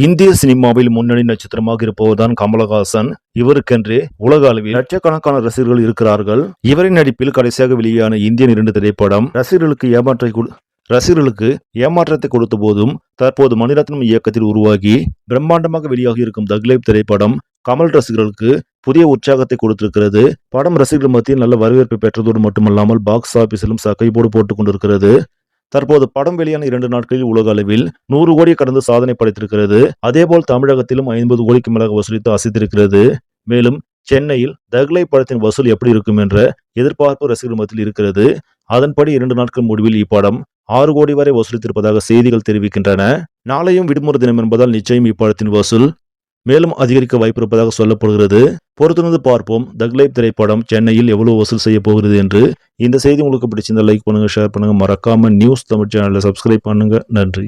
இந்திய சினிமாவில் முன்னணி நட்சத்திரமாக இருப்பவர்தான் கமலஹாசன். இவருக்கென்றே உலக அளவில் லட்சக்கணக்கான ரசிகர்கள் இருக்கிறார்கள். இவரின் நடிப்பில் கடைசியாக வெளியான இந்தியன் 2 திரைப்படம் ரசிகர்களுக்கு ஏமாற்றத்தை கொடுத்த போதும் தற்போது மணிரத்னம் இயக்கத்தில் உருவாகி பிரம்மாண்டமாக வெளியாகி இருக்கும் தக் லைஃப் திரைப்படம் கமல் ரசிகர்களுக்கு புதிய உற்சாகத்தை கொடுத்திருக்கிறது. படம் ரசிகர்கள் மத்தியில் நல்ல வரவேற்பை பெற்றதோடு மட்டுமல்லாமல் பாக்ஸ் ஆபீஸிலும் கைப்போடு போட்டுக் கொண்டிருக்கிறது. தற்போது படம் வெளியான 2 நாட்களில் உலக அளவில் 100 கோடி கடந்து சாதனை படைத்திருக்கிறது. அதேபோல் தமிழகத்திலும் 50 கோடிக்கு மேலாக வசூலித்து அசைத்திருக்கிறது. மேலும் சென்னையில் தக் லைஃப் படத்தின் வசூல் எப்படி இருக்கும் என்ற எதிர்பார்ப்பு ரசிகர்கள் மத்தியில் இருக்கிறது. அதன்படி 2 நாட்கள் முடிவில் இப்படம் 6 கோடி வரை வசூலித்திருப்பதாக செய்திகள் தெரிவிக்கின்றன. நாளையும் விடுமுறை தினம் என்பதால் நிச்சயம் இப்படத்தின் வசூல் மேலும் அதிகரிக்க வாய்ப்பிருப்பதாக சொல்லப்படுகிறது. பொறுத்திருந்து பார்ப்போம் தக் லைஃப் திரைப்படம் சென்னையில் எவ்வளவு வசூல் செய்ய போகிறது என்று. இந்த செய்தி உங்களுக்கு பிடிச்சிருந்தா லைக் பண்ணுங்க, ஷேர் பண்ணுங்க, மறக்காம நியூஸ் தமிழ் சேனலை சப்ஸ்கிரைப் பண்ணுங்க. நன்றி.